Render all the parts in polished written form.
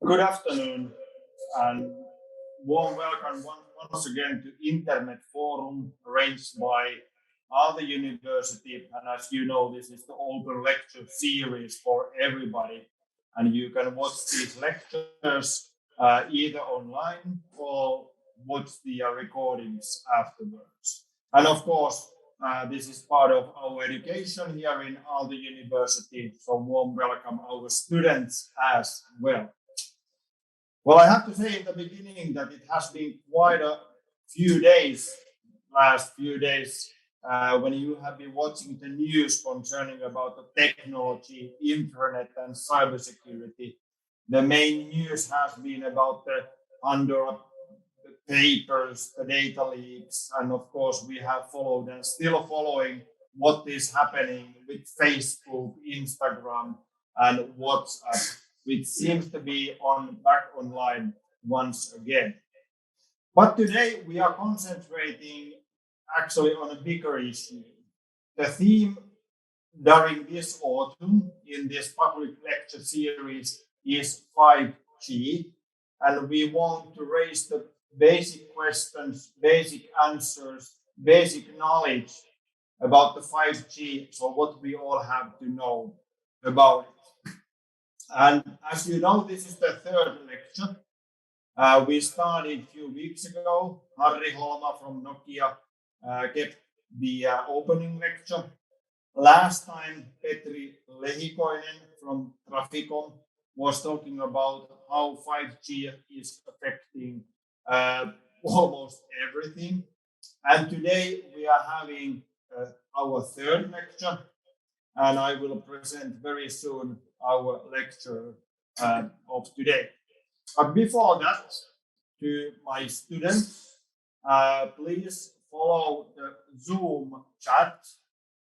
Good afternoon and warm welcome once again to Internet Forum arranged by Aalto University. And as you know, this is the open lecture series for everybody. And you can watch these lectures either online or watch the recordings afterwards. And of course, this is part of our education here in Aalto University. So warm welcome our students as well. Well, I have to say in the beginning that it has been quite a last few days, when you have been watching the news concerning about the technology, internet, and cybersecurity. The main news has been about the Pandora papers, the data leaks, and of course we have followed and still following what is happening with Facebook, Instagram, and WhatsApp, which seems to be back online once again. But today we are concentrating actually on a bigger issue. The theme during this autumn in this public lecture series is 5G, and we want to raise the basic questions, basic answers, basic knowledge about the 5G, so what we all have to know about it. And as you know, this is the third lecture. We started a few weeks ago. Harri Holma from Nokia kept the opening lecture. Last time, Petri Lehikoinen from Traficom was talking about how 5G is affecting almost everything. And today we are having our third lecture, and I will present very soon our lecture of today. But before that, to my students, please follow the Zoom chat.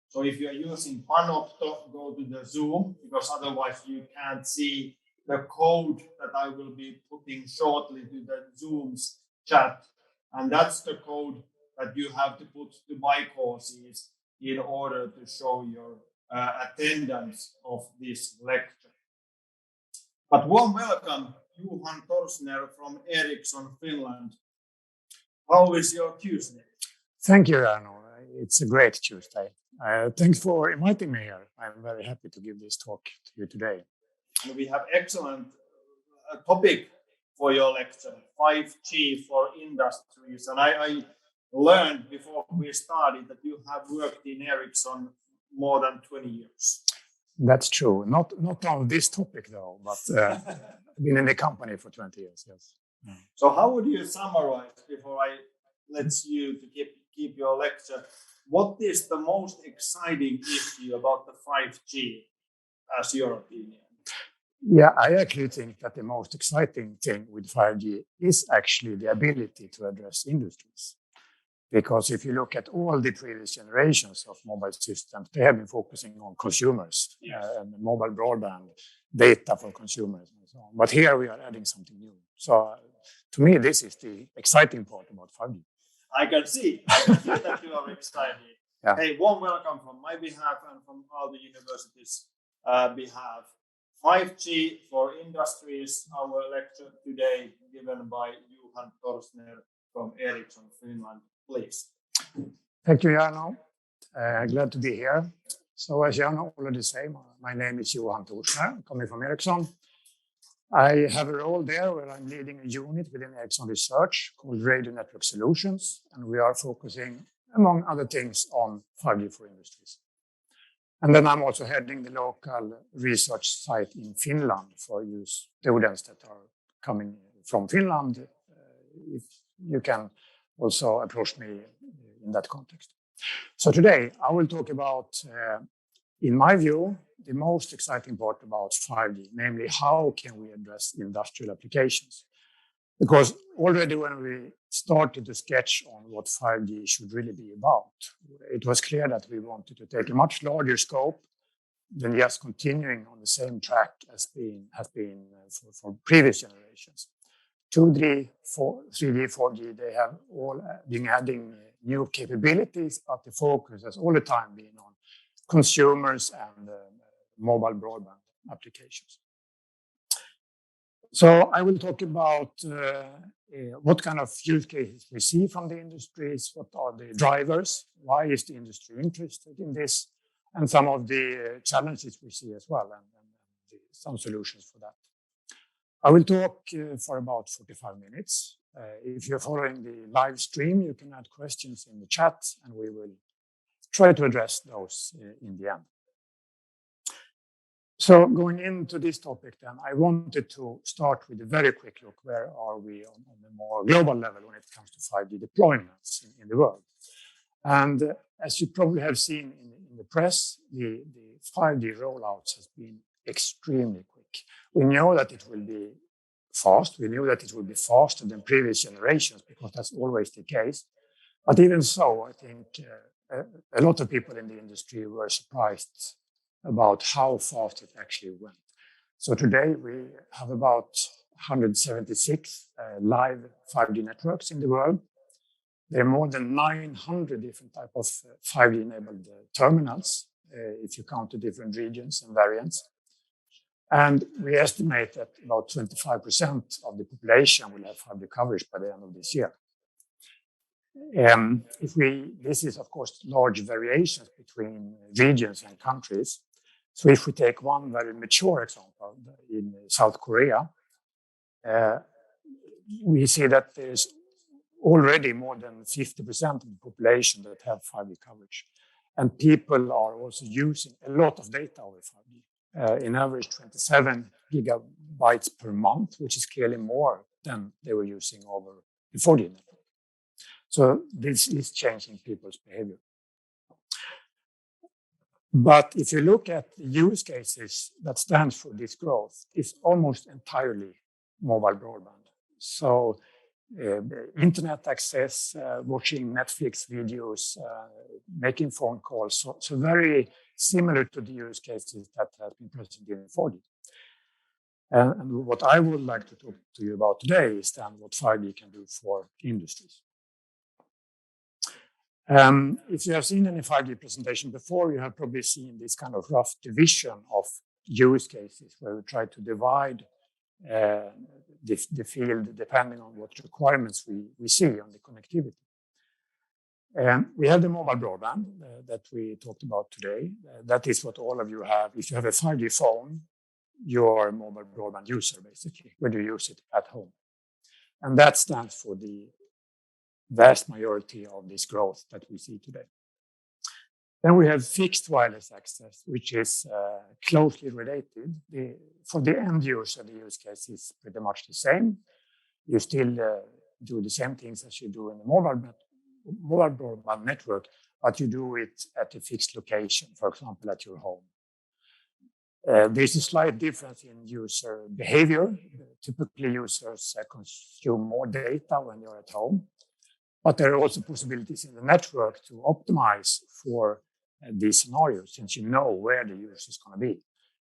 So if you are using Panopto, go to the Zoom, because otherwise you can't see the code that I will be putting shortly to the Zoom's chat. And that's the code that you have to put to my courses in order to show your attendance of this lecture. But warm welcome, Johan Torsner from Ericsson, Finland. How is your Tuesday? Thank you, Jarno. It's a great Tuesday. Thanks for inviting me here. I'm very happy to give this talk to you today. And we have excellent topic for your lecture, 5G for industries. And I learned before we started that you have worked in Ericsson more than 20 years. That's true. Not on this topic, though, but I've been in the company for 20 years, yes. Yeah. So how would you summarize, before I let you to keep your lecture, what is the most exciting issue about the 5G, as your opinion? Yeah, I actually think that the most exciting thing with 5G is actually the ability to address industries. Because if you look at all the previous generations of mobile systems, they have been focusing on consumers, and mobile broadband, data for consumers, and so on. But here we are adding something new. So to me, this is the exciting part about 5G. I can see that you are excited. Yeah. Hey, warm welcome from my behalf and from all the universities' behalf. 5G for industries, our lecture today given by Johan Torsner from Ericsson, Finland. Please. Thank you, Jarno. Glad to be here. So as Jarno already said, my name is Johan Torsner, coming from Ericsson. I have a role there where I'm leading a unit within Ericsson Research called Radio Network Solutions, and we are focusing, among other things, on 5G for industries. And then I'm also heading the local research site in Finland for you students that are coming from Finland. If you can also approach me in that context. So today I will talk about, in my view, the most exciting part about 5G, namely how can we address industrial applications? Because already when we started to sketch on what 5G should really be about, it was clear that we wanted to take a much larger scope than just continuing on the same track as has been for previous generations. 2G, 3G, 4G, they have all been adding new capabilities, but the focus has all the time been on consumers and mobile broadband applications. So I will talk about what kind of use cases we see from the industries, what are the drivers, why is the industry interested in this, and some of the challenges we see as well, and some solutions for that. I will talk for about 45 minutes. If you're following the live stream, you can add questions in the chat, and we will try to address those in the end. So going into this topic then, I wanted to start with a very quick look. Where are we on a more global level when it comes to 5G deployments in the world? And as you probably have seen in the press, the 5G rollouts has been extremely quick. We know that it will be fast. We knew that it will be faster than previous generations because that's always the case. But even so, I think a lot of people in the industry were surprised about how fast it actually went. So today we have about 176 live 5G networks in the world. There are more than 900 different types of 5G enabled terminals, if you count the different regions and variants. And we estimate that about 25% of the population will have 5G coverage by the end of this year. This is, of course, large variations between regions and countries. So if we take one very mature example in South Korea, we see that there's already more than 50% of the population that have 5G coverage. And people are also using a lot of data over 5G. In average, 27 gigabytes per month, which is clearly more than they were using over the 4G network. So this is changing people's behavior. But if you look at the use cases that stands for this growth, it's almost entirely mobile broadband. So internet access, watching Netflix videos, making phone calls. So very similar to the use cases that have been present in 4G. And what I would like to talk to you about today is then what 5G can do for industries. If you have seen any 5G presentation before, you have probably seen this kind of rough division of use cases where we try to divide the field depending on what requirements we see on the connectivity. We have the mobile broadband that we talked about today. That is what all of you have. If you have a 5G phone, you're a mobile broadband user, basically, when you use it at home. And that stands for the vast majority of this growth that we see today. Then we have fixed wireless access, which is closely related. For the end user, the use case is pretty much the same. You still do the same things as you do in the mobile broadband network, but you do it at a fixed location, for example, at your home. There's a slight difference in user behavior. Typically, users consume more data when you're at home. But there are also possibilities in the network to optimize for these scenarios, since you know where the user is going to be.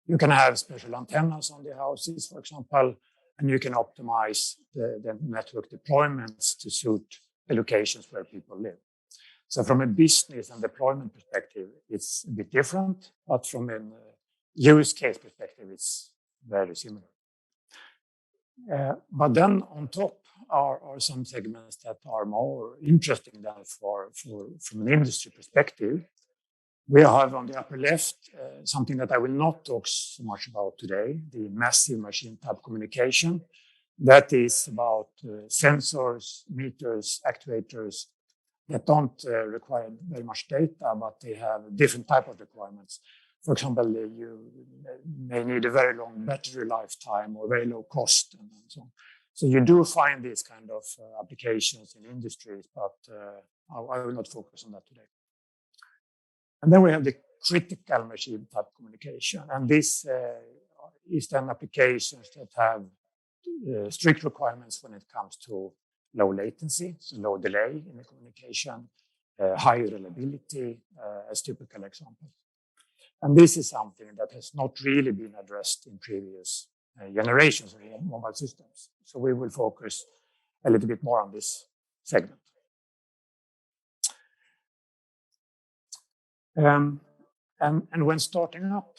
You can have special antennas on the houses, for example, and you can optimize the network deployments to suit the locations where people live. So from a business and deployment perspective, it's a bit different, but from a use case perspective, it's very similar. But then on top are some segments that are more interesting than from an industry perspective. We have on the upper left something that I will not talk so much about today, the massive machine type communication. That is about sensors, meters, actuators that don't require very much data, but they have different type of requirements. For example, you may need a very long battery lifetime or very low cost and so on. So you do find these kind of applications in industries, but I will not focus on that today. And then we have the critical machine type communication. And this is then applications that have strict requirements when it comes to low latency, so low delay in the communication, high reliability as typical examples. And this is something that has not really been addressed in previous generations of mobile systems. So we will focus a little bit more on this segment. And when starting up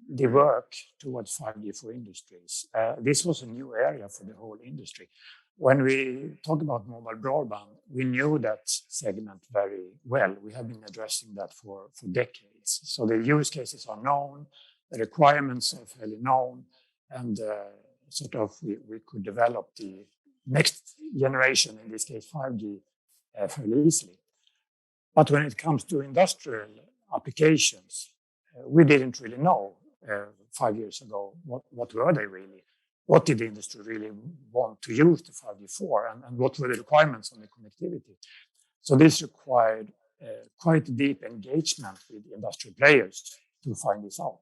the work towards 5G for industries. This was a new area for the whole industry. When we talk about mobile broadband, we knew that segment very well. We have been addressing that for decades. So the use cases are known, the requirements are fairly known, and we could develop the next generation, in this case 5G, fairly easily. But when it comes to industrial applications, we didn't really know 5 years ago what were they really. What did the industry really want to use the 5G for, and what were the requirements on the connectivity? So this required quite deep engagement with industrial players to find this out.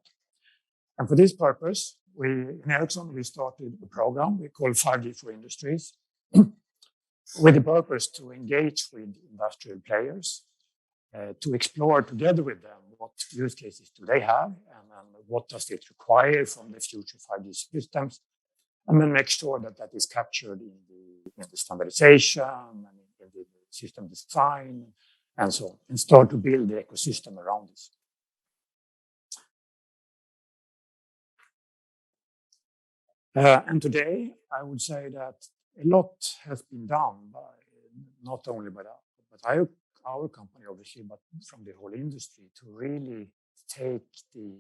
And for this purpose, in Ericsson, we started a program we call 5G for Industries with the purpose to engage with industrial players, to explore together with them what use cases do they have and what does it require from the future 5G systems, and then make sure that that is captured in the standardization and in the system design and so on, and start to build the ecosystem around this. And today, I would say that a lot has been done by not only by our company, obviously, but from the whole industry to really take the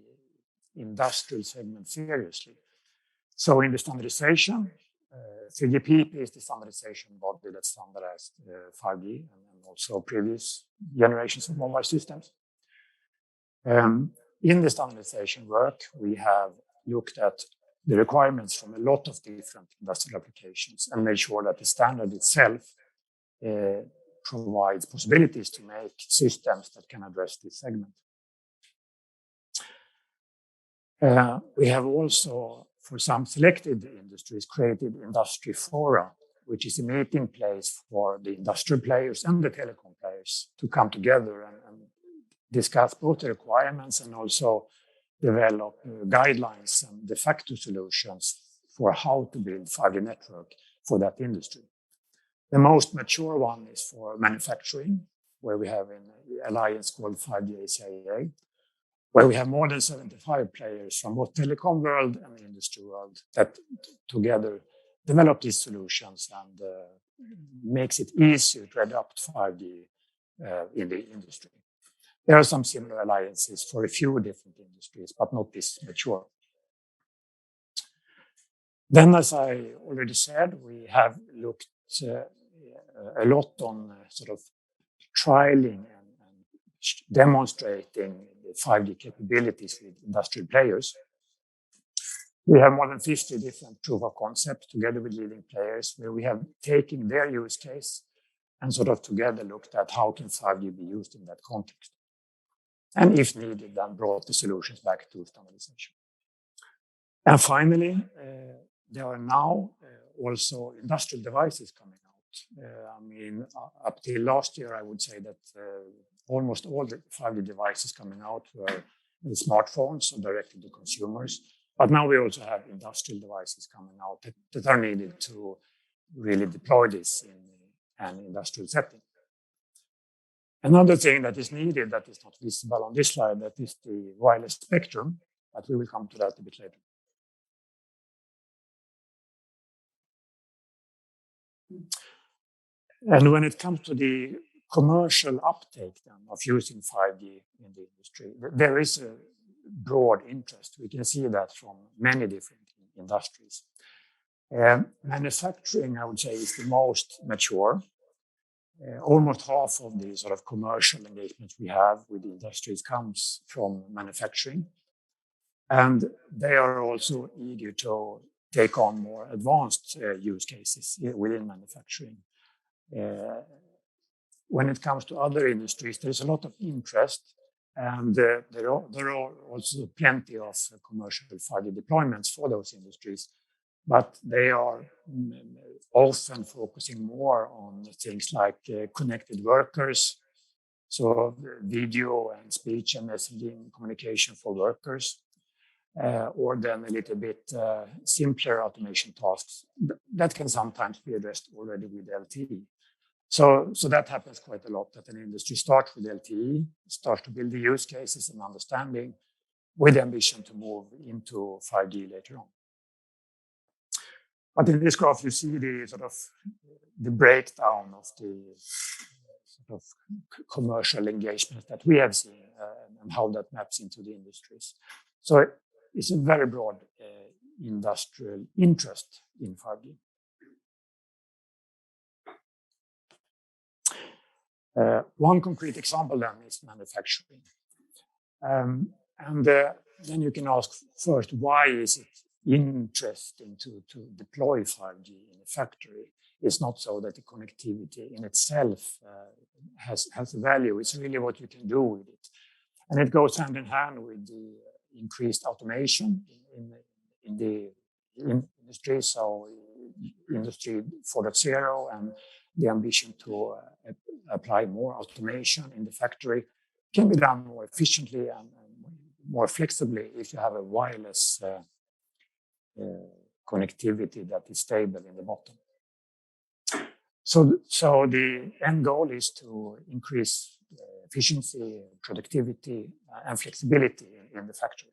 industrial segment seriously. So in the standardization, 3GPP is the standardization body that standardized 5G and also previous generations of mobile systems. In the standardization work, we have looked at the requirements from a lot of different industrial applications and made sure that the standard itself provides possibilities to make systems that can address this segment. We have also, for some selected industries, created industry fora, which is a meeting place for the industrial players and the telecom players to come together and discuss both the requirements and also develop guidelines and de facto solutions for how to build 5G network for that industry. The most mature one is for manufacturing, where we have an alliance called 5G ACIA, where we have more than 75 players from both telecom world and the industry world that together develop these solutions and makes it easier to adopt 5G in the industry. There are some similar alliances for a few different industries, but not this mature. Then, as I already said, we have looked a lot on trialing and demonstrating the 5G capabilities with industrial players. We have more than 50 different proof of concepts together with leading players where we have taken their use case and together looked at how can 5G be used in that context. And if needed, then brought the solutions back to standardization. And finally, there are now also industrial devices coming out. Up till last year, I would say that almost all the 5G devices coming out were the smartphones, so directed to consumers. But now we also have industrial devices coming out that are needed to really deploy this in an industrial setting. Another thing that is needed that is not visible on this slide, that is the wireless spectrum, but we will come to that a bit later. And when it comes to the commercial uptake then of using 5G in the industry, there is a broad interest. We can see that from many different industries. Manufacturing, I would say, is the most mature. Almost half of the commercial engagements we have with the industries comes from manufacturing. And they are also eager to take on more advanced use cases within manufacturing. When it comes to other industries, there's a lot of interest, and there are also plenty of commercial 5G deployments for those industries, but they are often focusing more on things like connected workers, so video and speech and messaging communication for workers, or then a little bit simpler automation tasks that can sometimes be addressed already with LTE. So that happens quite a lot, that an industry starts with LTE, starts to build the use cases and understanding, with the ambition to move into 5G later on. But in this graph, you see the sort of the breakdown of the sort of commercial engagement that we have seen and how that maps into the industries. So it's a very broad industrial interest in 5G. One concrete example then is manufacturing. Then you can ask first, why is it interesting to deploy 5G in a factory? It's not so that the connectivity in itself has a value. It's really what you can do with it. And it goes hand in hand with the increased automation in the industry, so Industry 4.0 and the ambition to apply more automation in the factory can be done more efficiently and more flexibly if you have a wireless connectivity that is stable in the bottom. So the end goal is to increase efficiency, productivity, and flexibility in the factory.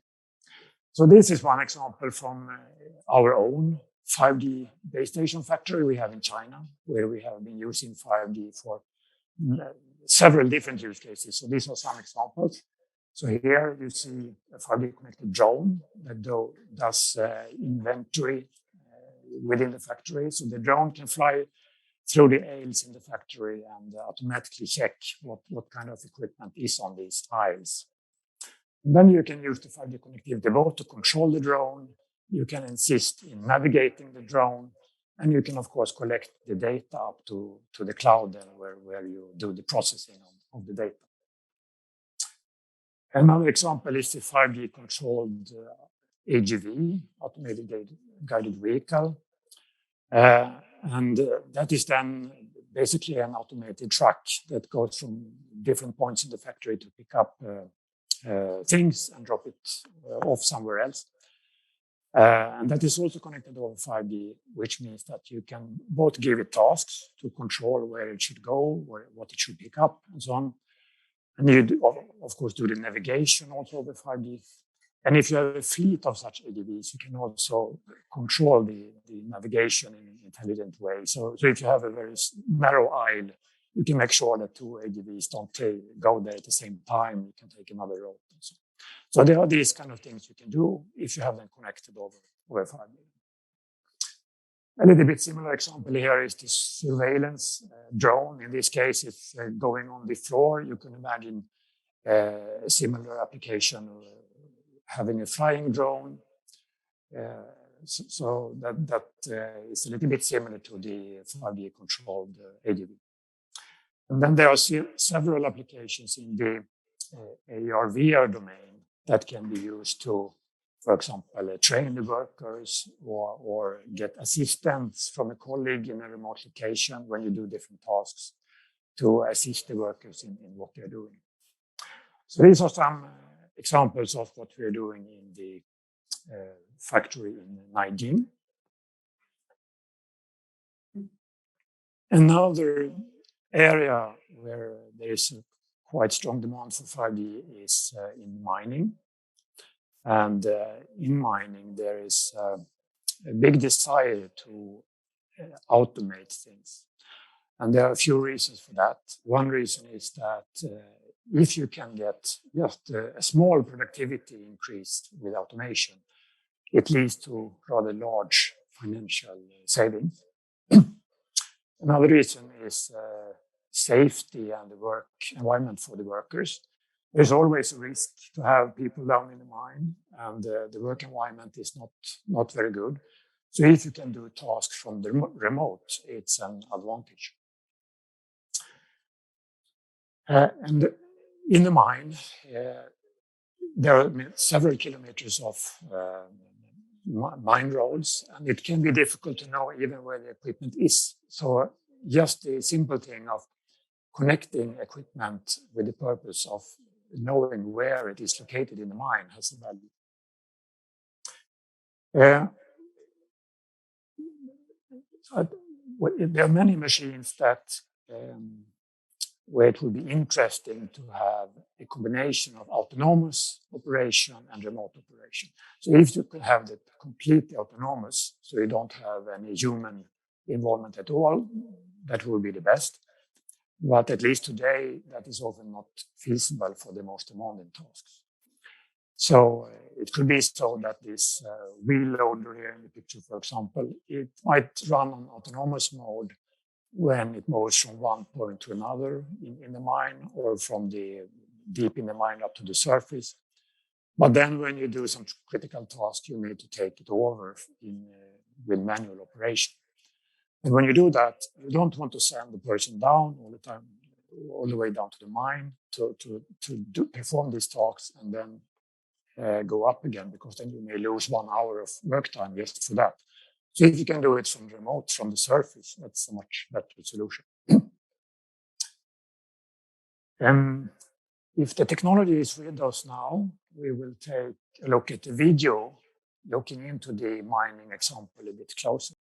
So this is one example from our own 5G base station factory we have in China, where we have been using 5G for several different use cases. So these are some examples. So here you see a 5G connected drone that does inventory within the factory. So the drone can fly through the aisles in the factory and automatically check what kind of equipment is on these aisles. And then you can use the 5G connectivity both to control the drone, you can assist in navigating the drone, and you can, of course, collect the data up to the cloud then where you do the processing of the data. Another example is the 5G controlled AGV, automated guided vehicle. And that is then basically an automated truck that goes from different points in the factory to pick up things and drop it off somewhere else. And that is also connected over 5G, which means that you can both give it tasks to control where it should go, what it should pick up, and so on. And you, of course, do the navigation also over 5G. And if you have a fleet of such ADVs, you can also control the navigation in an intelligent way. So if you have a very narrow aisle, you can make sure that two ADVs don't go there at the same time. You can take another route. So there are these kind of things you can do if you have them connected over 5G. A little bit similar example here is this surveillance drone. In this case, it's going on the floor. You can imagine a similar application, having a flying drone. So that is a little bit similar to the 5G controlled ADV. And then there are several applications in the AR/VR domain that can be used to, for example, train the workers or get assistance from a colleague in a remote location when you do different tasks to assist the workers in what they're doing. So these are some examples of what we're doing in the factory in Nanjing. Another area where there is a quite strong demand for 5G is in mining. And in mining, there is a big desire to automate things. And there are a few reasons for that. One reason is that if you can get just a small productivity increase with automation, it leads to rather large financial savings. Another reason is safety and the work environment for the workers. There's always a risk to have people down in the mine, and the work environment is not very good. So if you can do tasks from the remote, it's an advantage. And in the mine, there are several kilometers of mine roads, and it can be difficult to know even where the equipment is. So just the simple thing of connecting equipment with the purpose of knowing where it is located in the mine has a value. There are many machines that where it would be interesting to have a combination of autonomous operation and remote operation. So if you could have it completely autonomous, so you don't have any human involvement at all, that would be the best. But at least today, that is often not feasible for the most demanding tasks. So it could be so that this wheel loader here in the picture, for example, it might run on autonomous mode when it moves from one point to another in the mine, or from the deep in the mine up to the surface. But then when you do some critical task, you need to take it over with manual operation. And when you do that, you don't want to send the person down all the time, all the way down to the mine to perform these tasks and then go up again, because then you may lose 1 hour of work time just for that. So if you can do it from remote, from the surface, that's a much better solution. If the technology is with us now, we will take a look at the video, looking into the mining example a bit closer.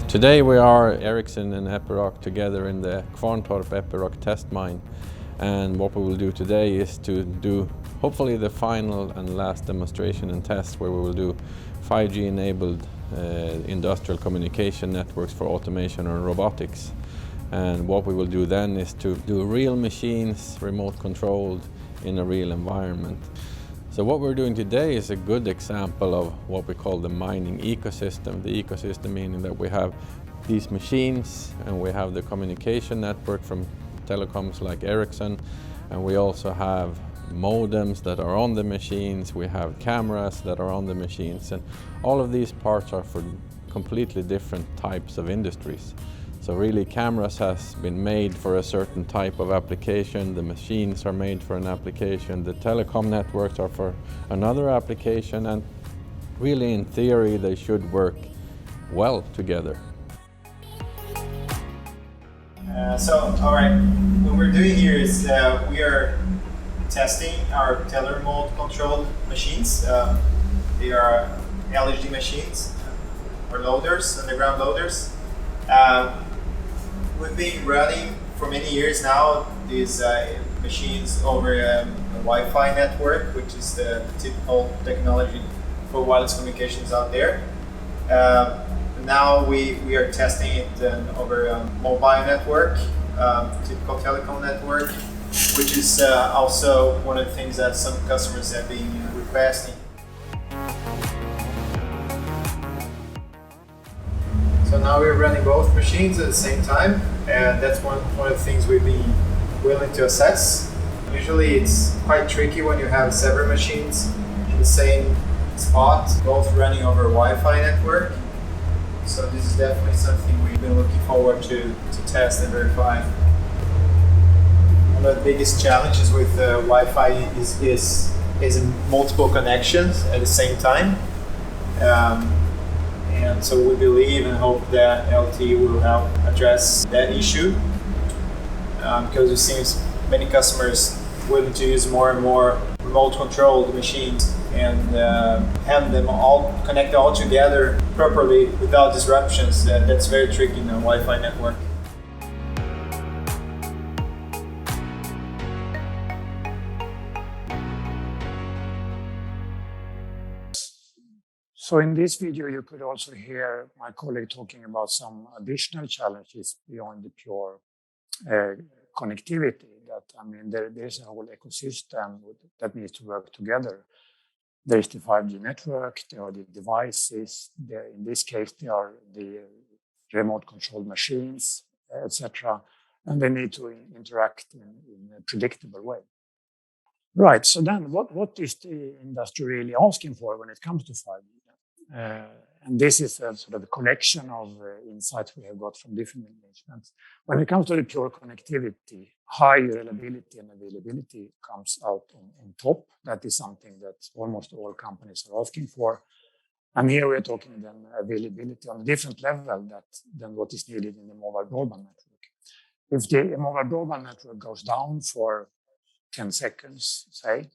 Today we are Ericsson and Epiroc together in the Kvarntorp Epiroc test mine, and what we will do today is to do hopefully the final and last demonstration and test, where we will do 5G enabled industrial communication networks for automation and robotics. And what we will do then is to do real machines, remote controlled, in a real environment. So what we're doing today is a good example of what we call the mining ecosystem. The ecosystem meaning that we have these machines and we have the communication network from telecoms like Ericsson, and we also have modems that are on the machines, we have cameras that are on the machines, and all of these parts are for completely different types of industries. So really, cameras has been made for a certain type of application, the machines are made for an application, the telecom networks are for another application, and really in theory they should work well together. All right, what we're doing here is we are testing our tele-remote controlled machines. They are LHD machines, or loaders, underground loaders. We've been running for many years now these machines over a Wi-Fi network, which is the typical technology for wireless communications out there. Now we are testing it over a mobile network, typical telecom network, which is also one of the things that some customers have been requesting. So now we're running both machines at the same time, and that's one of the things we've been willing to assess. Usually it's quite tricky when you have several machines in the same spot, both running over a Wi-Fi network. So this is definitely something we've been looking forward to test and verify. One of the biggest challenges with Wi-Fi is multiple connections at the same time. And so we believe and hope that LTE will help address that issue, because it seems many customers willing to use more and more remote controlled machines and have them all connect all together properly without disruptions. That's very tricky in a Wi-Fi network. So in this video, you could also hear my colleague talking about some additional challenges beyond the pure connectivity. There's a whole ecosystem that needs to work together. There's the 5G network, there are the devices, in this case, there are the remote controlled machines, etc. And they need to interact in a predictable way. Right, so then what is the industry really asking for when it comes to 5G? And this is a sort of a collection of insights we have got from different engagements. When it comes to the pure connectivity, high reliability and availability comes out on top. That is something that almost all companies are asking for. And here we're talking then availability on a different level than what is needed in the mobile broadband network. If the mobile broadband network goes down for 10 seconds, say,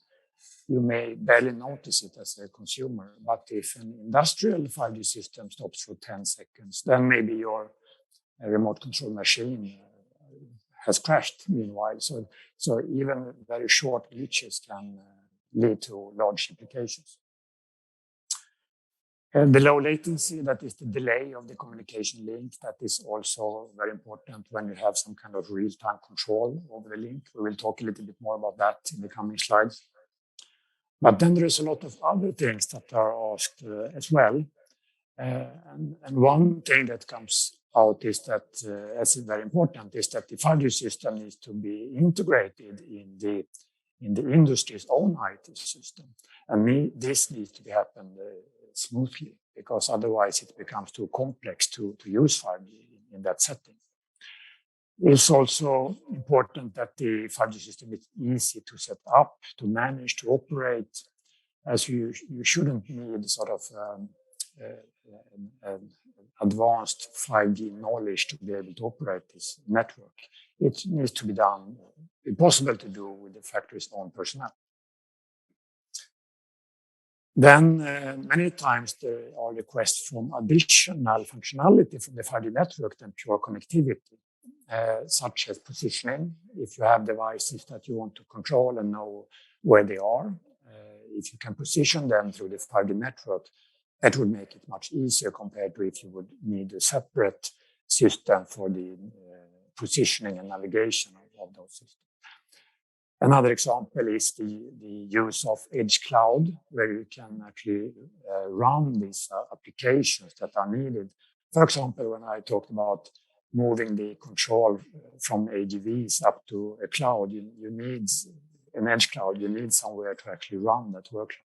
you may barely notice it as a consumer. But if an industrial 5G system stops for 10 seconds, then maybe your remote control machine has crashed meanwhile. So even very short glitches can lead to large implications. And the low latency, that is the delay of the communication link, that is also very important when you have some kind of real-time control over the link. We will talk a little bit more about that in the coming slides. But then there is a lot of other things that are asked as well. And one thing that comes out is that, as is very important, is that the 5G system needs to be integrated in the industry's own IT system. And this needs to happen smoothly, because otherwise it becomes too complex to use 5G in that setting. It's also important that the 5G system is easy to set up, to manage, to operate, as you shouldn't need sort of advanced 5G knowledge to be able to operate this network. It needs to be done, impossible to do with the factory's own personnel. Then many times there are requests from additional functionality from the 5G network than pure connectivity, such as positioning. If you have devices that you want to control and know where they are, if you can position them through the 5G network, that would make it much easier compared to if you would need a separate system for the positioning and navigation of those systems. Another example is the use of edge cloud, where you can actually run these applications that are needed. For example, when I talked about moving the control from AGVs up to a cloud, you need an edge cloud. You need somewhere to actually run that workload.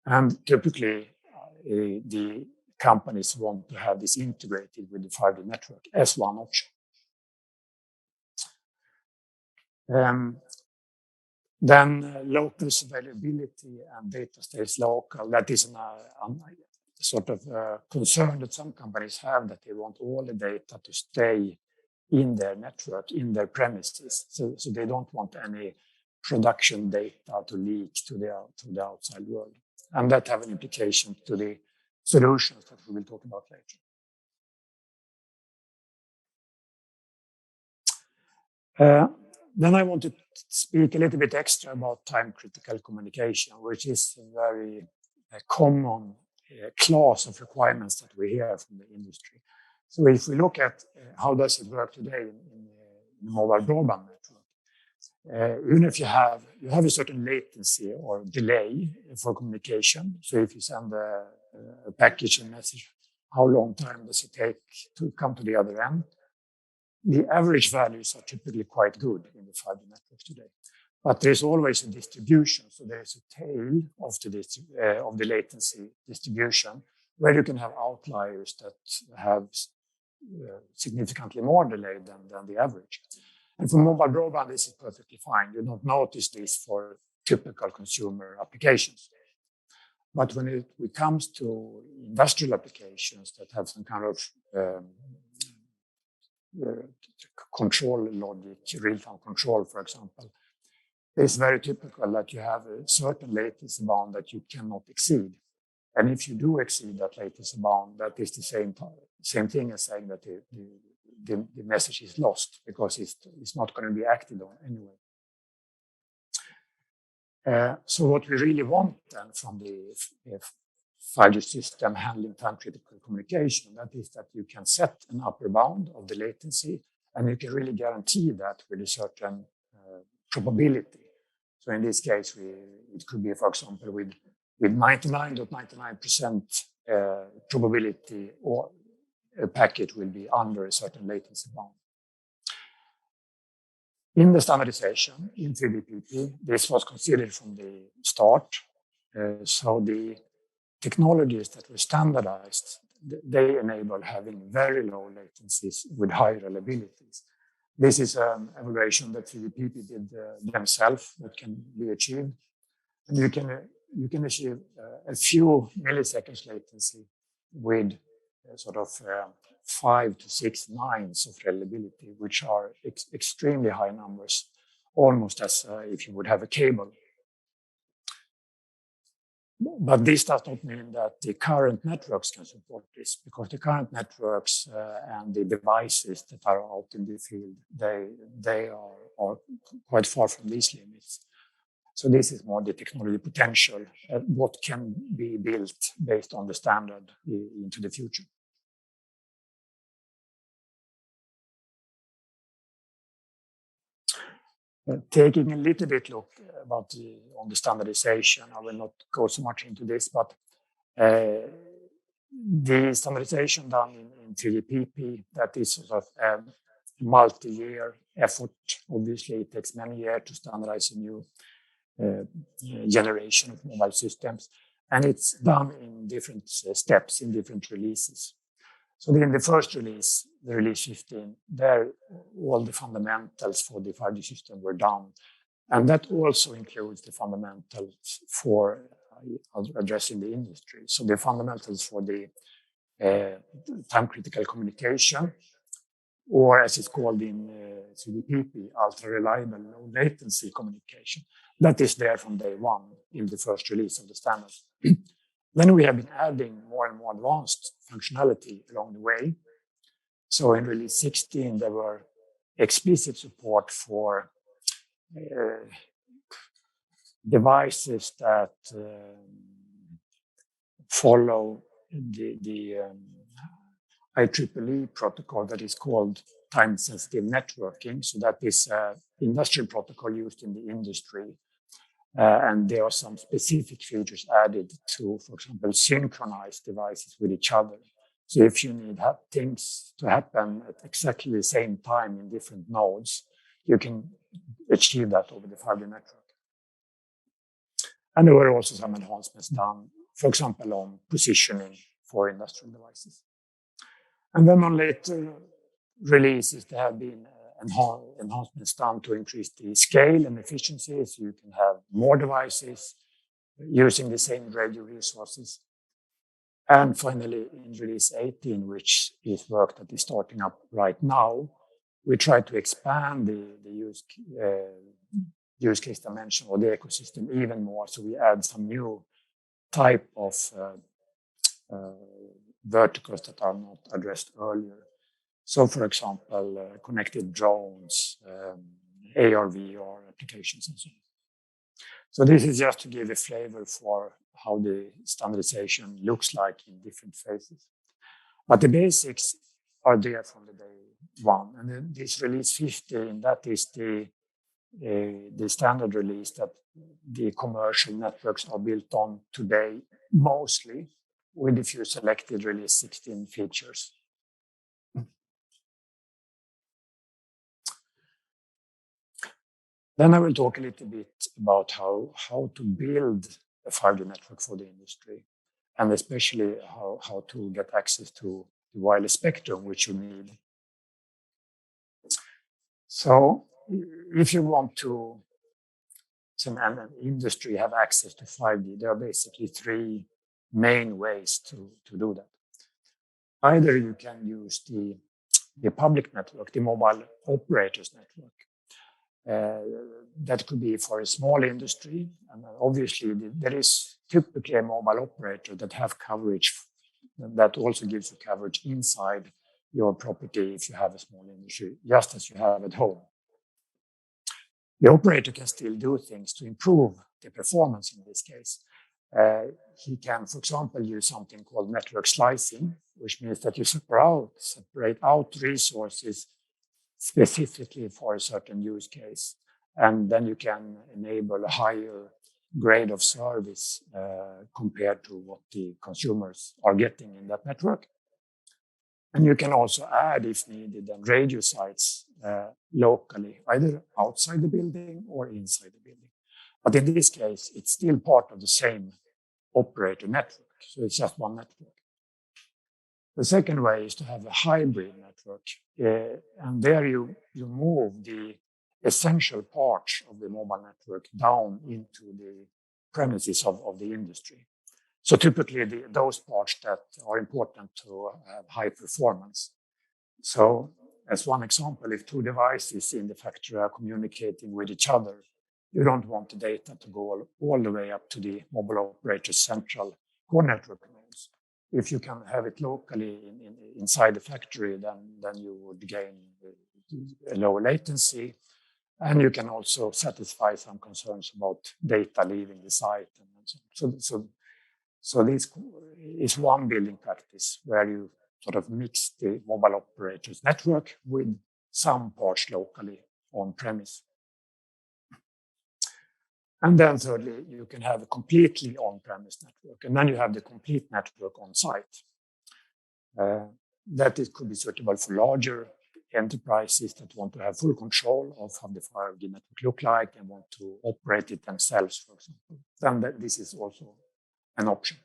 And typically, the companies want to have this integrated with the 5G network as one option. Then local availability and data stays local. That is a sort of concern that some companies have, that they want all the data to stay in their network, in their premises. So they don't want any production data to leak to the outside world. And that have an implication to the solutions that we will talk about later. Then I want to speak a little bit extra about time-critical communication, which is a very common class of requirements that we hear from the industry. So if we look at how does it work today in the mobile broadband network, even if you have a certain latency or delay for communication. So if you send a package and message, how long time does it take to come to the other end? The average values are typically quite good in the 5G networks today, but there's always a distribution. So there's a tail of the latency distribution, where you can have outliers that have significantly more delay than the average. And for mobile broadband, this is perfectly fine. You don't notice this for typical consumer applications. But when it comes to industrial applications that have some kind of control logic, real-time control, for example, it's very typical that you have a certain latency bound that you cannot exceed. And if you do exceed that latency bound, that is the same thing as saying that the message is lost, because it's not going to be acted on anyway. So what we really want then from the 5G system handling time-critical communication, that is that you can set an upper bound of the latency, and you can really guarantee that with a certain probability. So in this case, it could be, for example, with 99.99% probability, or a packet will be under a certain latency bound. In the standardization in 3GPP, this was considered from the start. So the technologies that were standardized, they enable having very low latencies with high reliabilities. This is an evaluation that 3GPP did themselves that can be achieved. And you can you can achieve a few milliseconds latency with sort of 5 to 6 nines of reliability, which are extremely high numbers, almost as if you would have a cable. But this does not mean that the current networks can support this, because the current networks and the devices that are out in the field, they are quite far from these limits. So this is more the technology potential, what can be built based on the standard into the future. Taking a little bit look about on the standardization, I will not go so much into this, but the standardization done in 3GPP, that is sort of a multi-year effort. Obviously, it takes many years to standardize a new generation of mobile systems, and it's done in different steps, in different releases. So in the first release, the release 15, there all the fundamentals for the 5G system were done. And that also includes the fundamentals for addressing the industry. So the fundamentals for the time-critical communication, or as it's called in 3GPP, ultra-reliable low-latency communication. That is there from day one in the first release of the standard. Then we have been adding more and more advanced functionality along the way. So in release 16, there were explicit support for devices that follow the IEEE protocol that is called time-sensitive networking. So that is an industrial protocol used in the industry. And there are some specific features added to, for example, synchronize devices with each other. So if you need things to happen at exactly the same time in different nodes, you can achieve that over the 5G network. And there were also some enhancements done, for example, on positioning for industrial devices. And then on later releases, there have been enhancements done to increase the scale and efficiency, so you can have more devices using the same radio resources. And finally, in release 18, which is work that is starting up right now, we try to expand the use case dimension or the ecosystem even more. So we add some new type of verticals that are not addressed earlier. So, for example, connected drones, AR, VR applications, and so on. So this is just to give a flavor for how the standardization looks like in different phases. But the basics are there from the day one. And then this release 15, that is the standard release that the commercial networks are built on today, mostly with a few selected release 16 features. Then I will talk a little bit about how to build a 5G network for the industry, and especially how to get access to the wireless spectrum, which you need. So if you want to, an industry have access to 5G, there are basically three main ways to do that. Either you can use the public network, the mobile operators network. That could be for a small industry, and obviously there is typically a mobile operator that have coverage that also gives you coverage inside your property if you have a small industry, just as you have at home. The operator can still do things to improve the performance in this case. He can, for example, use something called network slicing, which means that you separate out resources specifically for a certain use case. And then you can enable a higher grade of service compared to what the consumers are getting in that network. And you can also add, if needed, then radio sites locally, either outside the building or inside the building. But in this case, it's still part of the same operator network. So it's just one network. The second way is to have a hybrid network. And there you move the essential parts of the mobile network down into the premises of the industry. So typically those parts that are important to have high performance. So as one example, if two devices in the factory are communicating with each other, you don't want the data to go all the way up to the mobile operator's central core network nodes. If you can have it locally inside the factory, then you would gain a lower latency. And you can also satisfy some concerns about data leaving the site. And so this is one building practice where you sort of mix the mobile operator's network with some parts locally on premise. And then thirdly, you can have a completely on-premise network, and then you have the complete network on site. That it could be suitable for larger enterprises that want to have full control of how the 5G network look like and want to operate it themselves, for example. Then this is also an option.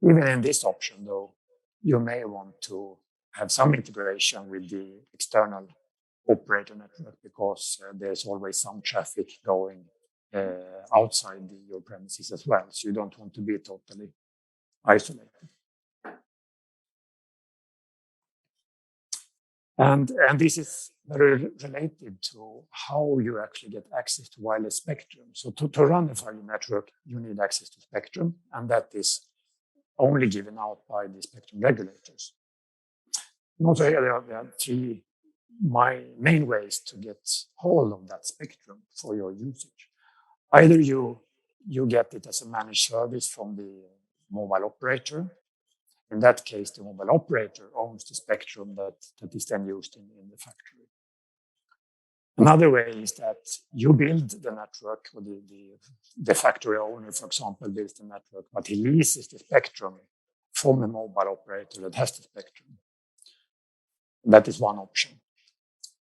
Even in this option, though, you may want to have some integration with the external operator network because there's always some traffic going outside your premises as well. So you don't want to be totally isolated. And this is very related to how you actually get access to wireless spectrum. So to run a 5G network, you need access to spectrum, and that is only given out by the spectrum regulators. And also here there are three main ways to get hold of that spectrum for your usage. Either you get it as a managed service from the mobile operator. In that case, the mobile operator owns the spectrum that is then used in the factory. Another way is that you build the network, or the factory owner, for example, builds the network, but he leases the spectrum from a mobile operator that has the spectrum. That is one option.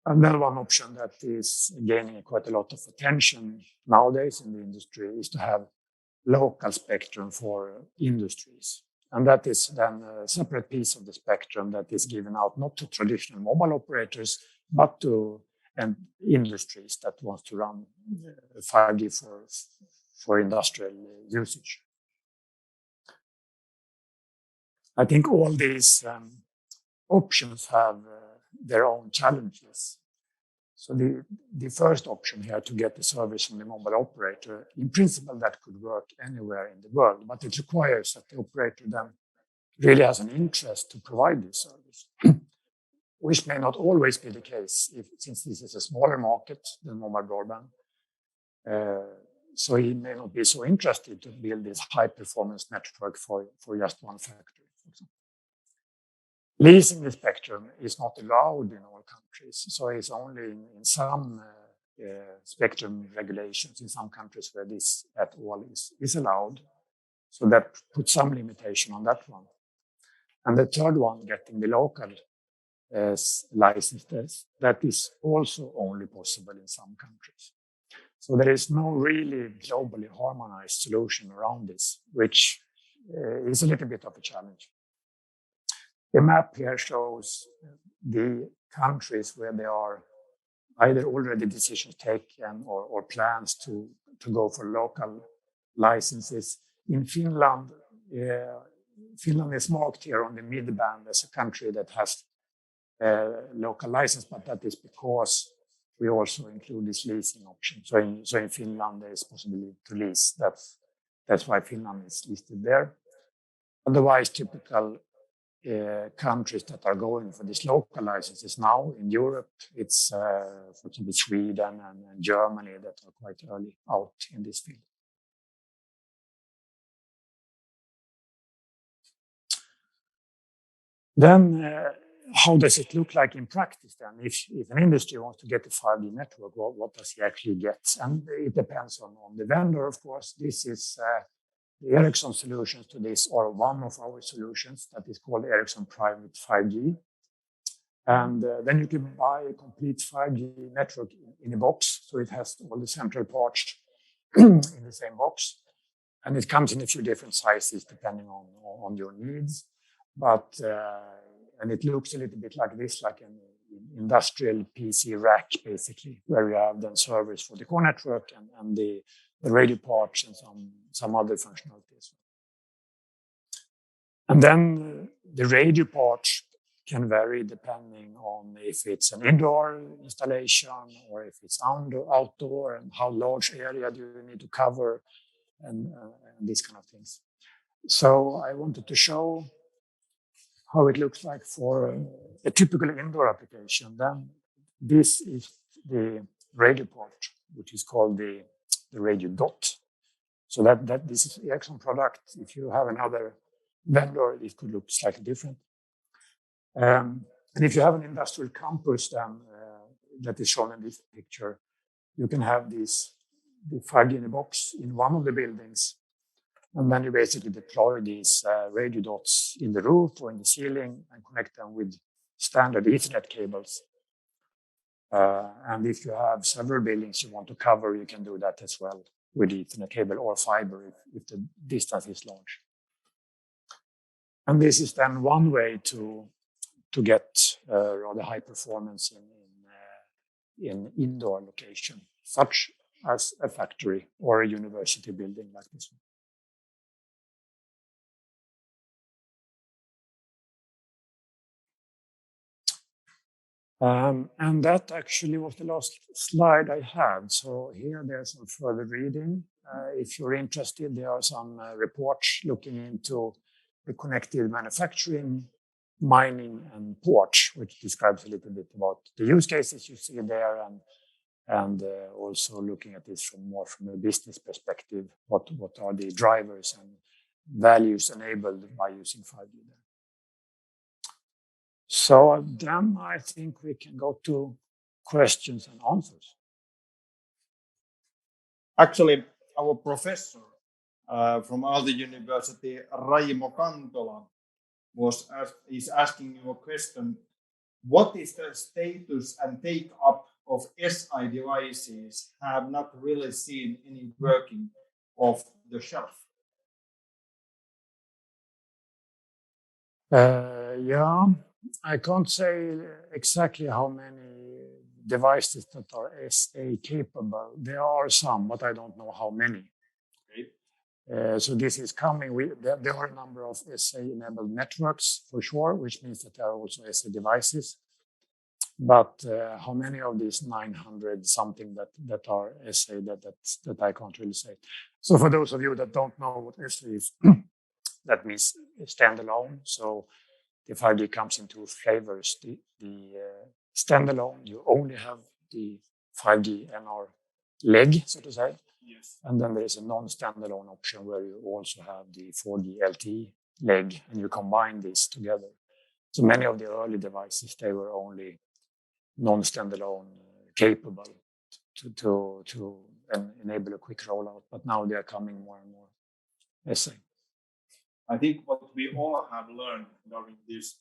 And then one option that is gaining quite a lot of attention nowadays in the industry is to have local spectrum for industries. And that is then a separate piece of the spectrum that is given out not to traditional mobile operators, but to industries that want to run 5G for industrial usage. I think all these options have their own challenges. So the first option here, to get the service from the mobile operator, in principle that could work anywhere in the world, but it requires that the operator then really has an interest to provide this service, which may not always be the case since this is a smaller market than mobile broadband. So he may not be so interested to build this high performance network for just one factory, for example. Leasing the spectrum is not allowed in all countries. So it's only in some spectrum regulations in some countries where this at all is allowed. So that puts some limitation on that one. And the third one, getting the local licenses, that is also only possible in some countries. So there is no really globally harmonized solution around this, which is a little bit of a challenge. The map here shows the countries where there are either already decisions taken or plans to go for local licenses. In Finland, Finland is marked here on the mid-band as a country that has local license, but that is because we also include this leasing option. So in Finland, there is possibility to lease. That's why Finland is listed there. Otherwise, typical countries that are going for these local licenses now in Europe, it's for example Sweden and Germany that are quite early out in this field. Then how does it look like in practice then? If an industry wants to get a 5G network, what does he actually get? And it depends on the vendor, of course. This is the Ericsson solutions to this, or one of our solutions that is called Ericsson Private 5G. And then you can buy a complete 5G network in a box. So it has all the central parts in the same box. And it comes in a few different sizes depending on your needs. But, and it looks a little bit like this, like an industrial PC rack, basically, where you have then servers for the core network and the the radio parts and some other functionalities. And then the radio parts can vary depending on if it's an indoor installation or if it's outdoor, and how large area do you need to cover, and these kind of things. So I wanted to show how it looks like for a typical indoor application. Then this is the radio port, which is called the radio dot. So that this is Ericsson product. If you have another vendor, it could look slightly different. And if you have an industrial campus, then that is shown in this picture, you can have the 5G in a box in one of the buildings, and then you basically deploy these radio dots in the roof or in the ceiling and connect them with standard Ethernet cables. And if you have several buildings you want to cover, you can do that as well with Ethernet cable or fiber if the distance is large. And this is then one way to get rather high performance in indoor location, such as a factory or a university building like this one. And that actually was the last slide I had. So here there's some further reading. If you're interested, there are some reports looking into the connected manufacturing, mining, and ports, which describes a little bit about the use cases you see there, and also looking at this from a business perspective. What are the drivers and values enabled by using 5G there? So then I think we can go to questions and answers. Actually, our professor from Aalto University, Raimo Kantola, is asking you a question. What is the status and take-up of SI devices have not really seen any working off the shelf? Yeah, I can't say exactly how many devices that are SA capable. There are some, but I don't know how many. Okay. So this is coming. There are a number of SA-enabled networks for sure, which means that there are also SA devices. But how many of these 900 something that are SA that I can't really say. So for those of you that don't know what SA is, that means standalone. So the 5G comes in two flavors. The standalone, you only have the 5G NR leg, so to say. Yes. And then there is a non-standalone option where you also have the 4G LTE leg, and you combine these together. So many of the early devices, they were only non-standalone capable to enable a quick rollout, but now they are coming more and more SA. I think what we all have learned during these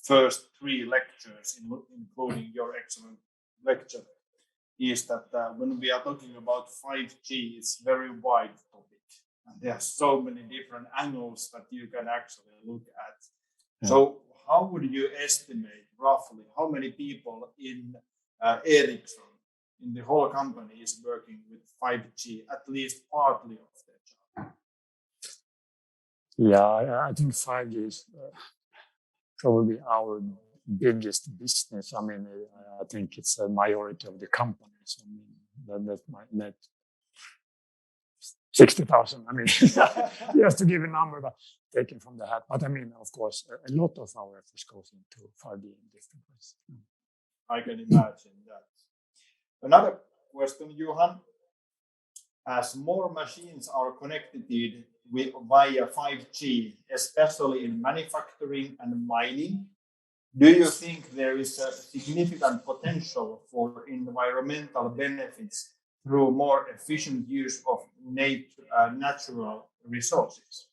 first 3 lectures, including your excellent lecture, is that when we are talking about 5G, it's a very wide topic. And there are so many different angles that you can actually look at. Yeah. So how would you estimate roughly how many people in Ericsson, in the whole company, is working with 5G, at least partly of their job? Yeah, I think 5G is probably our biggest business. I mean, I think it's a majority of the companies. I mean, that might net 60,000. I mean, just to give a number, but taken from the hat. But I mean, of course, a lot of our efforts goes into 5G in different ways. I can imagine that. Another question, Johan. As more machines are connected via 5G, especially in manufacturing and mining, do you think there is a significant potential for environmental benefits through more efficient use of natural resources?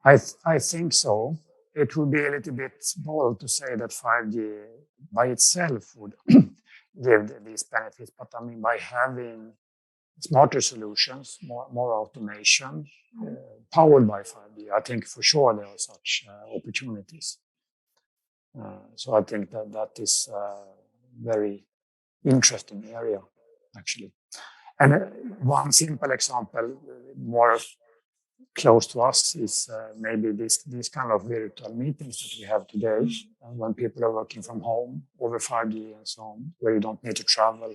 I think so. It would be a little bit bold to say that 5G by itself would give these benefits, but I mean, by having smarter solutions, more automation, powered by 5G, I think for sure there are such opportunities. So I think that is a very interesting area, actually. And one simple example, more close to us, is maybe this kind of virtual meetings that we have today, when people are working from home over 5G and so on, where you don't need to travel.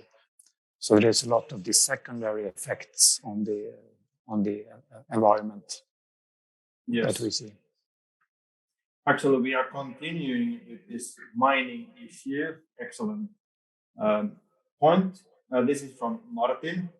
So there is a lot of these secondary effects on the environment that we see. Actually, we are continuing with this mining issue. Excellent point. This is from Martin.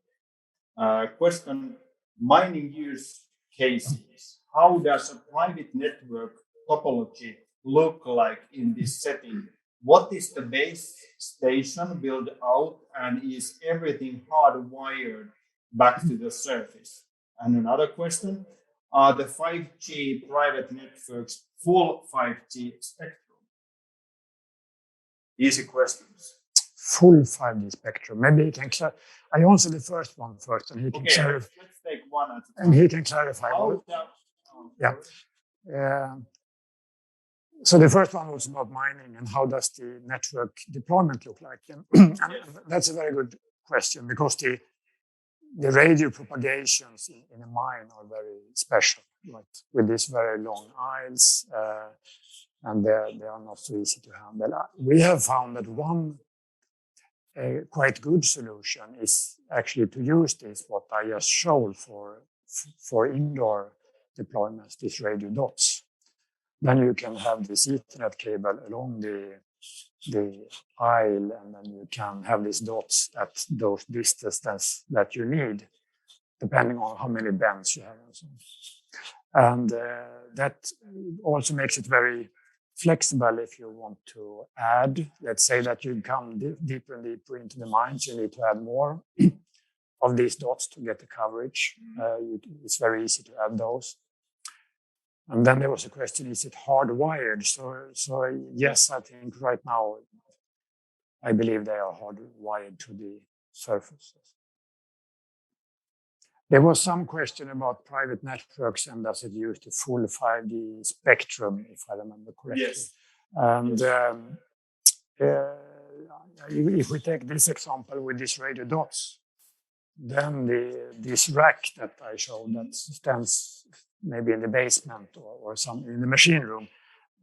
Question: mining use cases. How does a private network topology look like in this setting? What is the base station built out, and is everything hardwired back to the surface? And another question: are the 5G private networks full 5G spectrum? Easy questions. Full 5G spectrum. Maybe he can I answer the first one first, and he can clarify. Let's take one at a time. And he can clarify. So the first one was about mining and how does the network deployment look like? And that's a very good question, because the radio propagations in a mine are very special, like with these very long aisles, and they are not so easy to handle. We have found that one quite good solution is actually to use this, what I just showed for indoor deployments, these radio dots. Then you can have this Ethernet cable along the aisle, and then you can have these dots at those distances that you need, depending on how many bands you have and so on. And that also makes it very flexible if you want to add. Let's say that you come deeper and deeper into the mines, you need to add more of these dots to get the coverage. It's very easy to add those. And then there was a question, is it hardwired? So yes, I think right now, I believe they are hardwired to the surface. There was some question about private networks and does it use the full 5G spectrum, if I remember correctly. Yes. And if we take this example with these radio dots, then this rack that I showed that stands maybe in the basement or some in the machine room,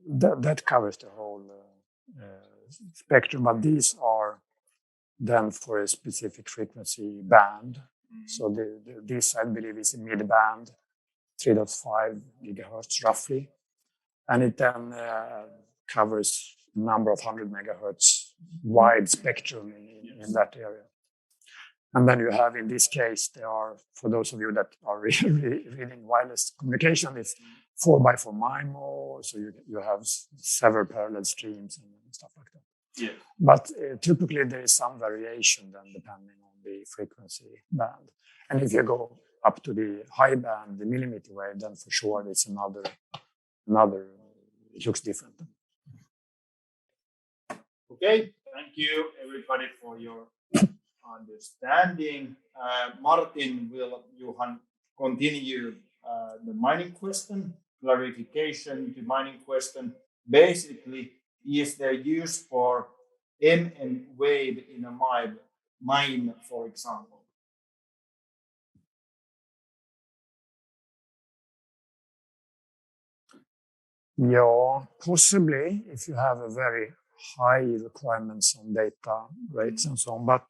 that covers the whole spectrum. But these are then for a specific frequency band. So this, I believe, is a mid-band, 3.5 gigahertz roughly. And it then covers a number of 100 megahertz wide spectrum in that area. And then you have, in this case, there are, for those of you that are reading wireless communication, it's 4x4 MIMO, so you have several parallel streams and stuff like that. Yeah. But typically there is some variation then depending on the frequency band. And if you go up to the high band, the millimeter wave, then for sure it's another, it looks different. Okay, thank you everybody for your understanding. Martin will, Johan, continue the mining question, clarification to mining question. Basically, is there use for MM wave in a mine, for example? Yeah, possibly if you have a very high requirements on data rates and so on. But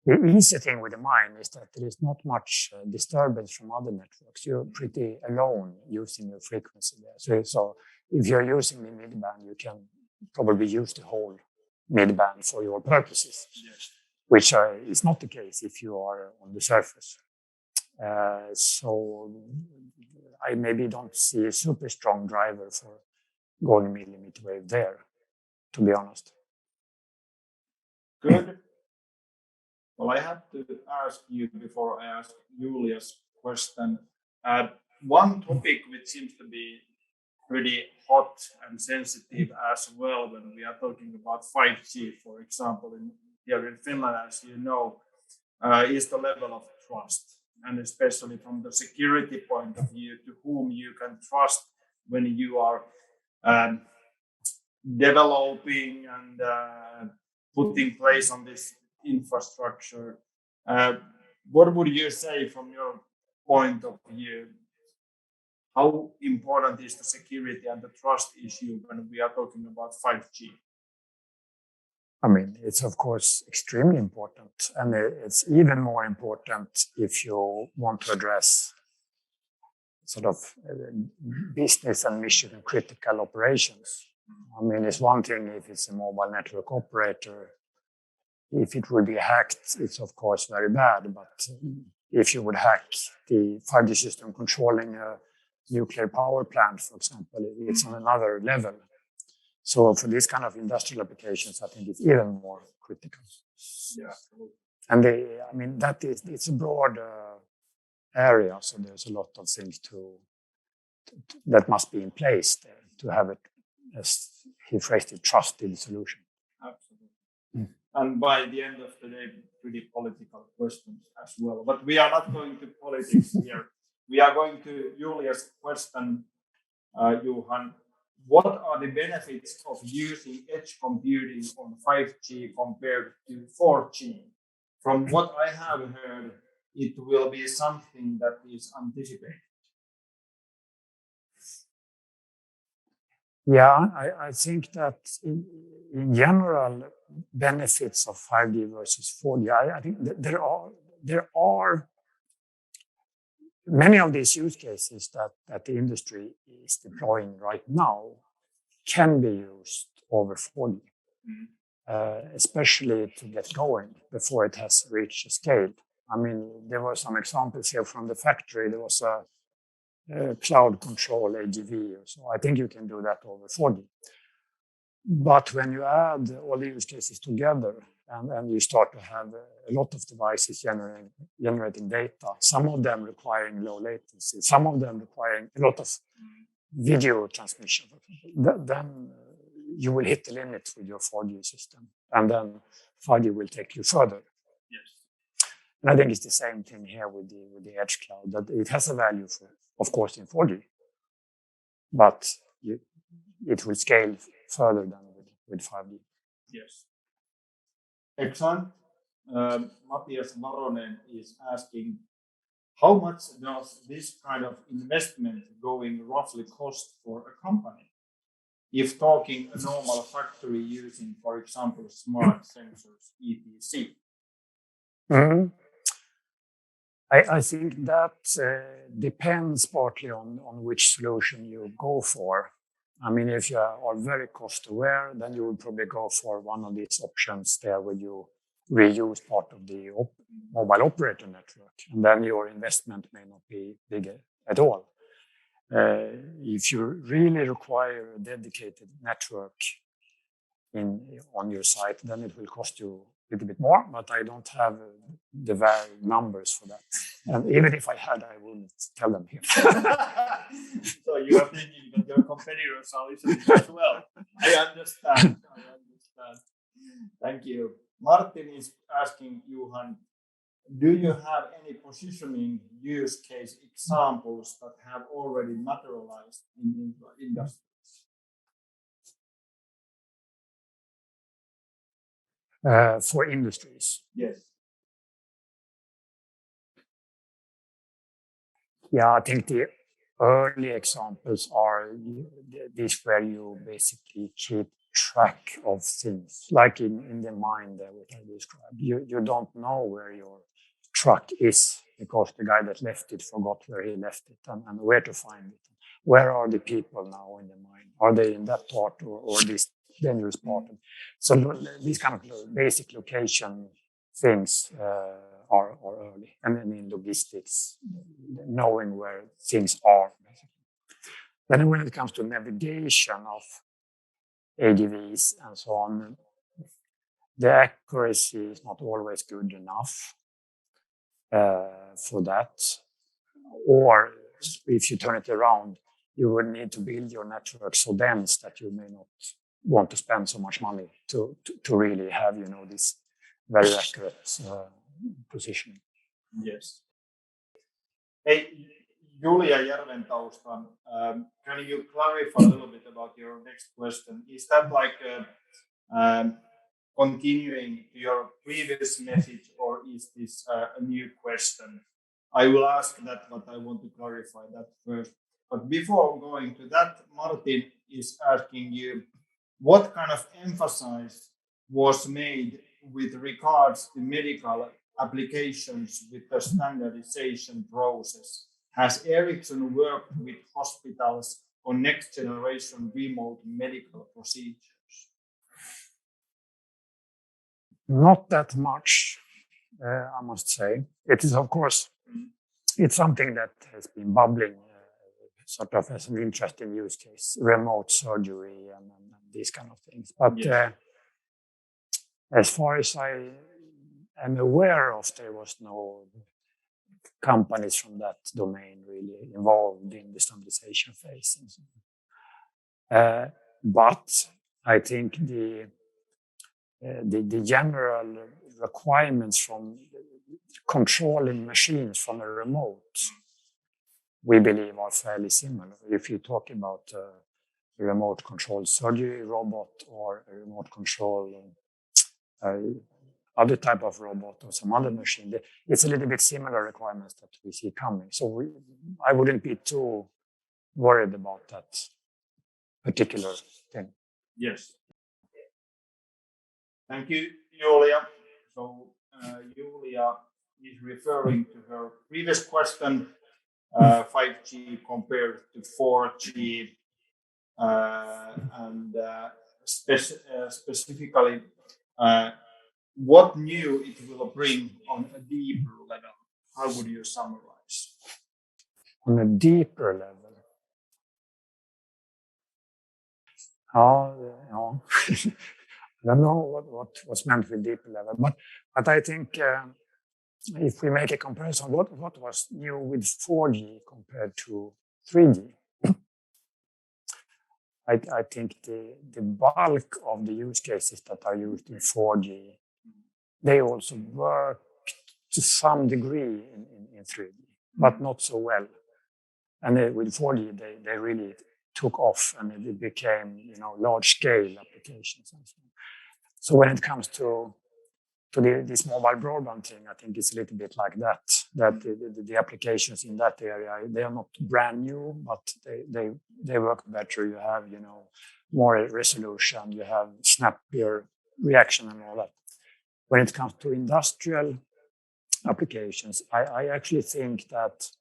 the easy thing with the mine is that there is not much disturbance from other networks. You're pretty alone using your frequency there. So if you're using the mid-band, you can probably use the whole mid-band for your purposes, yes. Which is not the case if you are on the surface. So I maybe don't see a super strong driver for going millimeter wave there, to be honest. Good. Well, I have to ask you before I ask Julia's question. One topic which seems to be pretty hot and sensitive as well when we are talking about 5G, for example, here in Finland, as you know, is the level of trust. And especially from the security point of view, to whom you can trust when you are developing and putting place on this infrastructure. What would you say from your point of view? How important is the security and the trust issue when we are talking about 5G? I mean, it's of course extremely important, and it's even more important if you want to address sort of business and mission critical operations. I mean, it's one thing if it's a mobile network operator. If it would be hacked, it's of course very bad. But if you would hack the 5G system controlling a nuclear power plant, for example, it's on another level. So for these kind of industrial applications, I think it's even more critical. Yeah. And it's a broad area, so there's a lot of things that must be in place there to have it, as he phrased it, trusted solution. Absolutely. And by the end of the day, pretty political questions as well. But we are not going to politics here. We are going to Julia's question, Johan. What are the benefits of using edge computing on 5G compared to 4G? From what I have heard, it will be something that is anticipated. Yeah, I think that in general, benefits of 5G versus 4G, I think there are many of these use cases that the industry is deploying right now can be used over 4G, especially to get going before it has reached a scale. I mean, there were some examples here from the factory. There was a cloud control AGV. So I think you can do that over 4G. But when you add all the use cases together and you start to have a lot of devices generating data, some of them requiring low latency, some of them requiring a lot of video transmission, then you will hit the limit with your 4G system. And then 5G will take you further. Yes. And I think it's the same thing here with the edge cloud, that it has a value for, of course, in 4G, but it will scale further than with 5G. Yes. Excellent. Matthias Varonen is asking, how much does this kind of investment going roughly cost for a company? If talking a normal factory using, for example, smart sensors, etc. Mm-hmm. I think that depends partly on which solution you go for. I mean, if you are very cost aware, then you would probably go for one of these options there where you reuse part of the mobile operator network, and then your investment may not be big at all. If you really require a dedicated network on your site, then it will cost you a little bit more, but I don't have the varied numbers for that. And even if I had, I wouldn't tell them here. So you are thinking that your competitors are listening as well. I understand. Thank you. Martin is asking Johan, do you have any positioning use case examples that have already materialized in industries? For industries? Yes. Yeah, I think the early examples are these where you basically keep track of things, like in the mine there, what I described. You don't know where your truck is because the guy that left it forgot where he left it and where to find it. Where are the people now in the mine? Are they in that part or this dangerous part? So these kind of basic location things are early. And then in logistics, knowing where things are. Then when it comes to navigation of ADVs and so on, the accuracy is not always good enough for that. Or if you turn it around, you would need to build your network so dense that you may not want to spend so much money to really have, this very accurate positioning. Yes. Hey, Julia Järventausta, can you clarify a little bit about your next question? Is that like a continuing to your previous message, or is this a new question? I will ask that, but I want to clarify that first. But before going to that, Martin is asking you, what kind of emphasis was made with regards to medical applications with the standardization process? Has Ericsson worked with hospitals on next generation remote medical procedures? Not that much, I must say. It is, of course, it's something that has been bubbling sort of as an interesting use case, remote surgery and these kind of things. But Yes. as far as I am aware of, there was no companies from that domain really involved in the standardization phase. And so on. But I think the general requirements from controlling machines from a remote, we believe are fairly similar. If you talk about a remote control surgery robot or a remote control other type of robot or some other machine, it's a little bit similar requirements that we see coming. So I wouldn't be too worried about that particular thing. Yes. Thank you, Julia. So Julia is referring to her previous question, 5G compared to 4G, and specifically what new it will bring on a deeper level. How would you summarize? On a deeper level? No. I don't know what was meant with deeper level, but I think if we make a comparison, what was new with 4G compared to 3G? I think the bulk of the use cases that are used in 4G, they also work to some degree in 3G, but not so well. And with 4G, they really took off, and it became large scale applications and so on. So when it comes to this mobile broadband thing, I think it's a little bit like that the applications in that area, they are not brand new, but they work better. You have more resolution, you have snappier reaction and all that. When it comes to industrial applications, I actually think that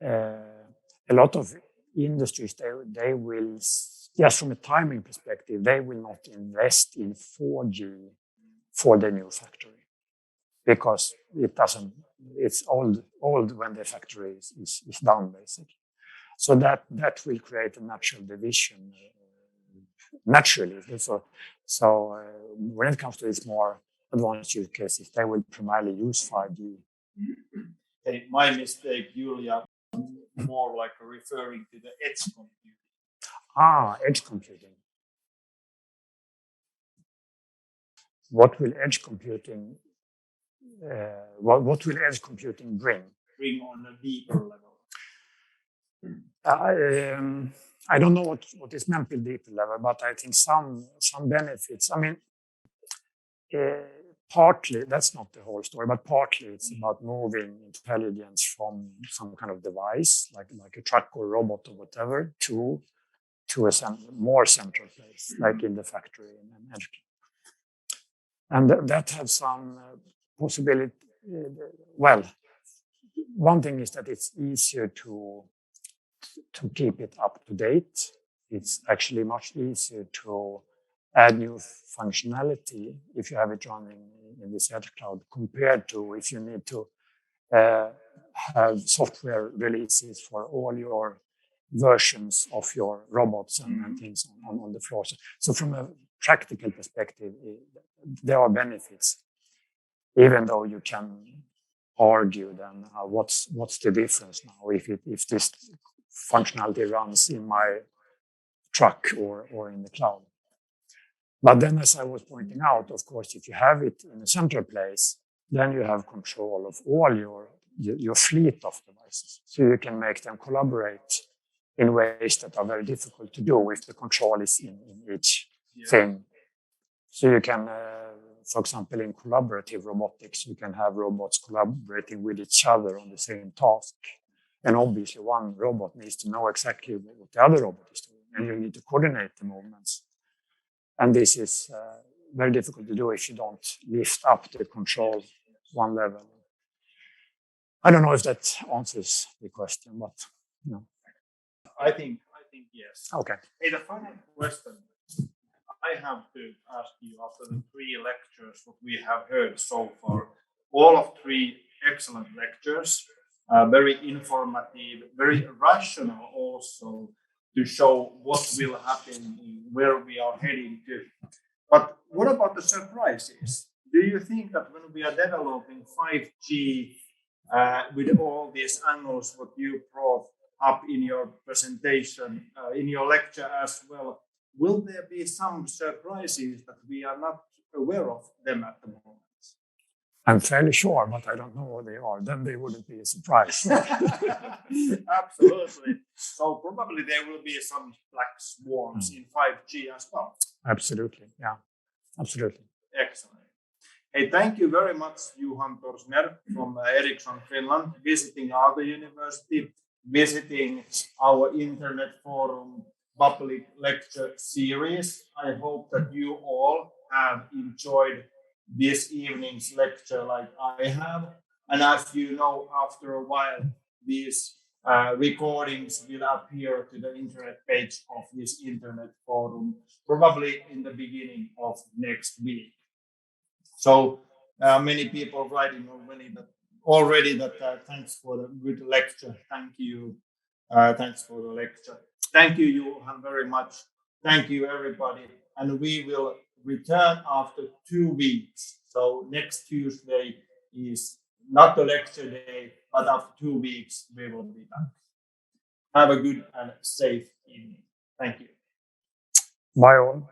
a lot of industries, they will, just from a timing perspective, they will not invest in 4G for the new factory, because it's old when the factory is done, basically. So that will create a natural division naturally. So when it comes to these more advanced use cases, they will primarily use 5G. Hey, my mistake, Julia, more like referring to the edge computing. Edge computing. What will edge computing? What will edge computing bring? Bring on a deeper level. I don't know what is meant with deeper level, but I think some benefits. I mean, partly that's not the whole story, but partly it's about moving intelligence from some kind of device, like a truck or robot or whatever, to a more central place, like in the factory and edge. And that has some possibility. Well, one thing is that it's easier to keep it up to date. It's actually much easier to add new functionality if you have it running in this edge cloud, compared to if you need to have software releases for all your versions of your robots and things on the floor. So from a practical perspective, there are benefits, even though you can argue then what's the difference now if this functionality runs in my truck or in the cloud. But then, as I was pointing out, of course, if you have it in a central place, then you have control of all your fleet of devices. So you can make them collaborate in ways that are very difficult to do if the control is in each thing. So you can, for example, in collaborative robotics, you can have robots collaborating with each other on the same task. And obviously one robot needs to know exactly what the other robot is doing, and you need to coordinate the movements. And this is very difficult to do if you don't lift up the control one level. I don't know if that answers the question, but no. I think yes. Okay. Hey, the final question I have to ask you after the 3 lectures what we have heard so far. All of 3 excellent lectures, very informative, very rational also to show what will happen, where we are heading to. But what about the surprises? Do you think that when we are developing 5G with all these angles, what you brought up in your presentation, in your lecture as well, will there be some surprises that we are not aware of them at the moment? I'm fairly sure, but I don't know what they are. Then they wouldn't be a surprise. Absolutely. So probably there will be some black swans in 5G as well. Absolutely. Yeah, absolutely. Excellent. Hey, thank you very much, Johan Torsner from Ericsson Finland, visiting our university, visiting our Internet Forum public lecture series. I hope that you all have enjoyed this evening's lecture like I have. And as you know, after a while, these recordings will appear to the internet page of this Internet Forum, probably in the beginning of next week. So many people writing already that thanks for the good lecture. Thank you. Thanks for the lecture. Thank you, Johan, very much. Thank you, everybody. And we will return after 2 weeks. So next Tuesday is not the lecture day, but after 2 weeks, we will be back. Have a good and safe evening. Thank you. Bye all.